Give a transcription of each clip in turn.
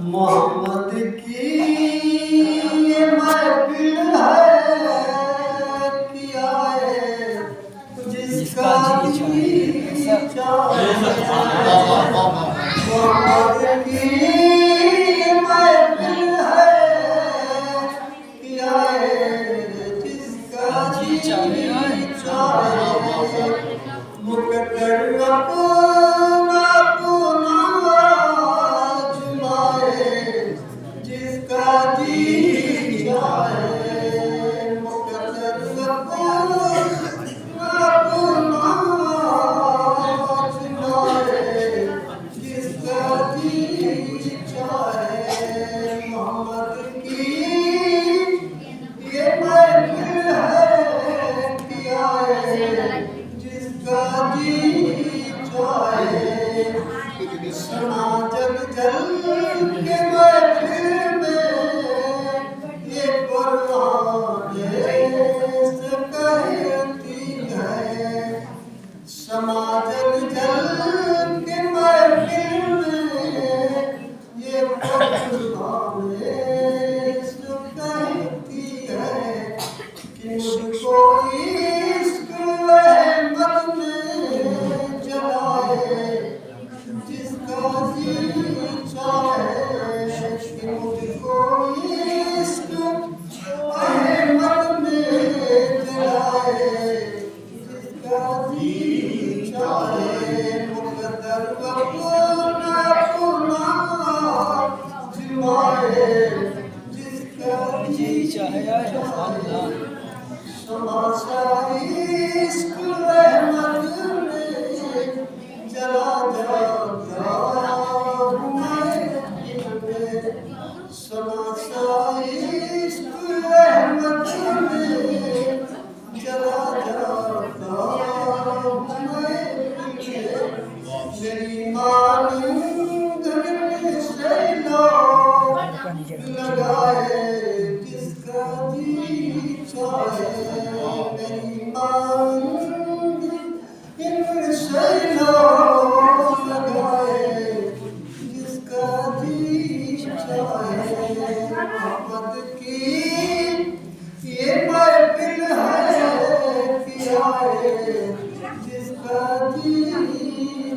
मोहम्मद की ये महफिल है कि आए जिसका जी चाहे। मोहम्मद की ये महफिल है कि आए जिसका जी चाहे। मुकद्दर अपना अपना आजमाए जिसका जी चाहे। मुकद्दर अपना अपना आजमाए जिसका जी चाहे। मोहम्मद की ये महफिल है कि आए जिसका जी चाहे। सुना जल जल के महफिल में ये कुरान से कहती है। समा जल जल के महफिल में ये कुरान से कहती है कि मुझको इश्क अहमद में जलाए जिसका जी चाहे। कि मुझको इश्क अहमद में जलाए जिसका जी चाहे। मुकद्दर अपना अपना आजमाए जिसका जी चाहे। समाशा इश्क रहमत में जला जाता मैं। समाशा इश्क रहमत में जला जाता मैं। मेरी मानंद से लगाए जिसका जी चाहे। मेरी मांग इनसे लगाए जिसका जी चाहे। मोहब्बत की ये महफिल है कि आए जिसका जी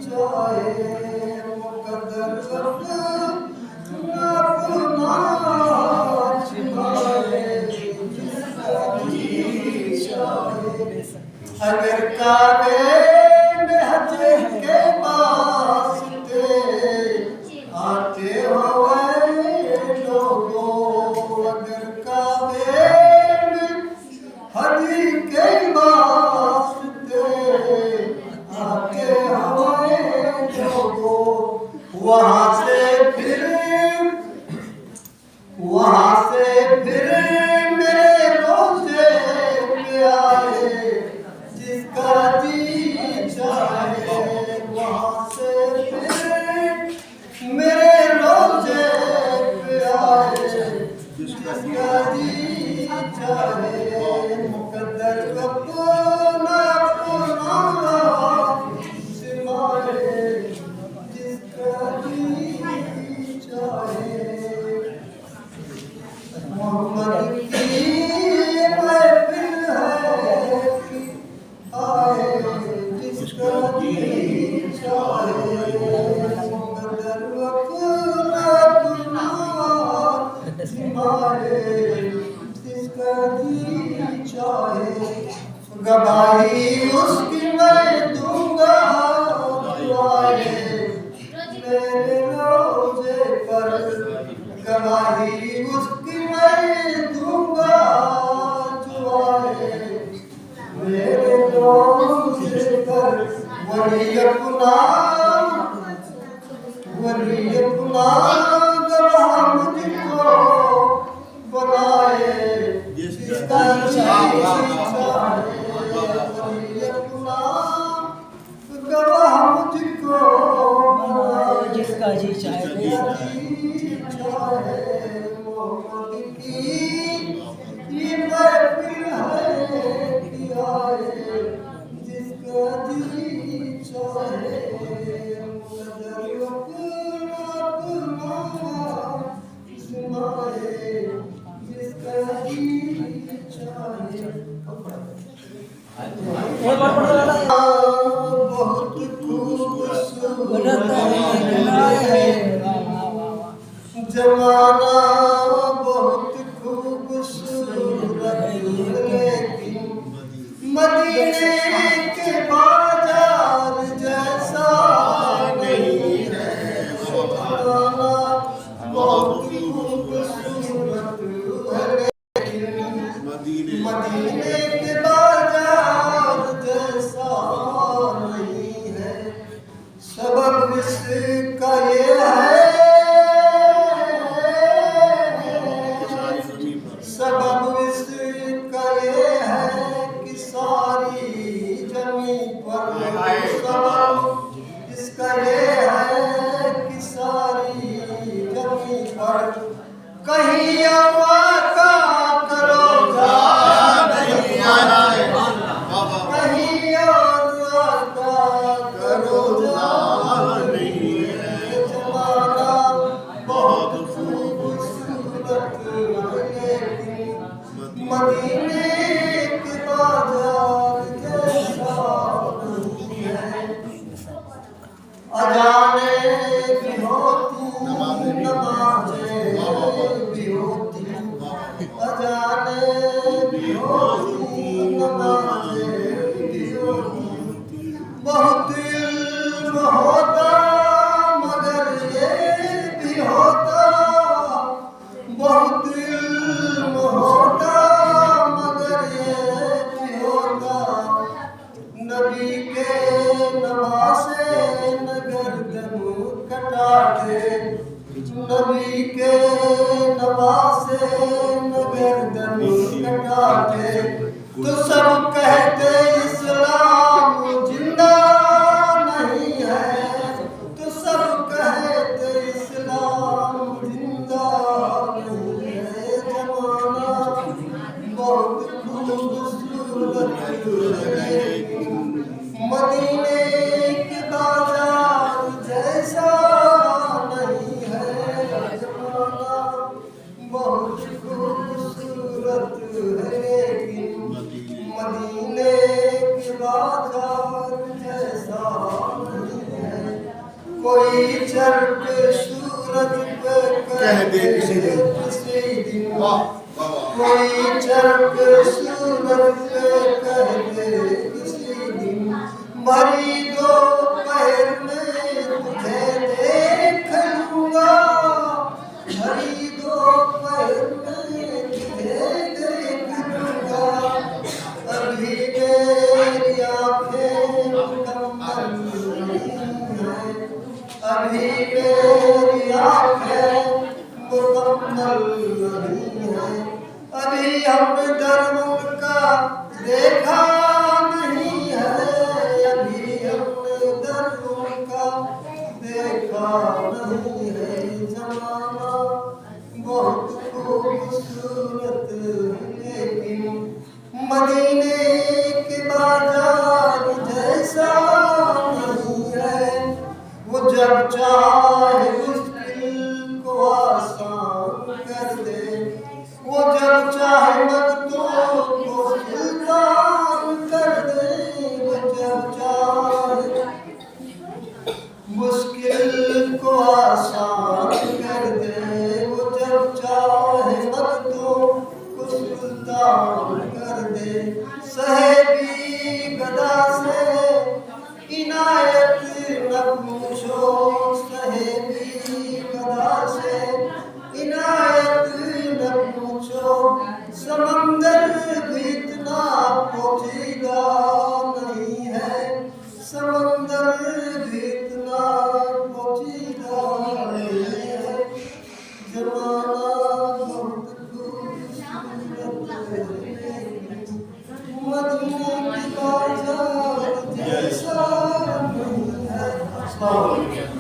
चाहे। मुकद्दर अपना अपना अगर काबे में हज के वास्ते आते हो लोगों। अगर काबे में हज के वास्ते आते हो लोगों। वहाँ से फिर मेरे रोज़े पे आए जिसका जी चाहे। वहाँ से फिर मेरे रोज़े पे आए जिसका जी चाहे। मुकद्दर अपना अपना आजमाए जिसका जी चाहे। मोहम्मद की महफिल है कि आए जिसका जी चाहे। मुकद्दर अपना अपना आजमाए जिसका जी चाहे। गवाही उसकी मैं दूंगा दुआए मेरे रोज़े पर। गवाही उसकी मैं दूंगा दुआए मेरे रोज़े पर। वली अपना गवाह मुझको बनाए जिसका गवाह मुझको जिसका जी चाहे मोहम्मद की ये महफिल है कि आए जिसका जी चाहे मगर अपना सुनाए जिसका जी चाहे। बहुत खूबसूरत जमाना बहुत खूबसूरत लेकिन मदीने के बाजार जैसा नहीं है। जमाना बहुत खूबसूरत लेकिन मदीने के बाजार जैसा नहीं है। सबब इसका ये है, सबब इसका ये है कि सारी जमीन पर, सबब इसका ये है कि सारी जमीन पर कहीं आका करो जा नहीं आए, कहीं आका करो जा नहीं है। जमाना बहुत खूबसूरत लेकिन मदीने के बाजार जैसा नहीं है। अजाने भी होती नमाज़ें भी होती, अजाने भी होती नमाज़ें भी होती। बहुत इल्म होता मगर ये भी होता, बहुत इल्म होता मगर ये भी होता। नबी के नवासे न गर्दन कटाते, नबी के नवासे न गर्दन कटाते। तो सब कहते इस्लाम जिंदा नहीं है, तो सब कहते इस्लाम जिंदा नहीं है। जमाना बहुत खूबसूरत लेकिन मदीने के बाजार जैसा नहीं है। जमाना बहुत खूबसूरत लेकिन मदीने के बाजार जैसा नहीं है। कोई चर्क सूरज पे कह दे किसी दिन, कोई चर्क सूरज पे कह दे किसी दिन। मरी दोपहर में तुझे देख लूंगा, मरी दोपहर में तुझे देख लूंगा। अभी मेरी आँखें मुकम्मल नहीं है, अभी मेरी आँखें मुकम्मल नहीं है। अभी हमने दर्द का देखा नहीं है, अभी हमने दर्द का देखा नहीं है। जमाना बहुत खूबसूरत लेकिन मदीने के बाजार जैसा नहीं है। वो जब चाहे मुश्किल को आसान कर दे, वो जब चाहे मर्दों को सुल्तान कर दे। वो जब चाहे मुश्किल को आसान कर दे, वो जब चाहे मर्दों को सुल्तान कर दे। साहिबी गदा से इनायत न पूछो, साहिबी गदा से इनायत न पूछो। समंदर भी इतना पोजीदा नहीं है, समंदर भी इतना पोजीदा नहीं है। जमाना बहुत खूबसूरत है। सब हो गया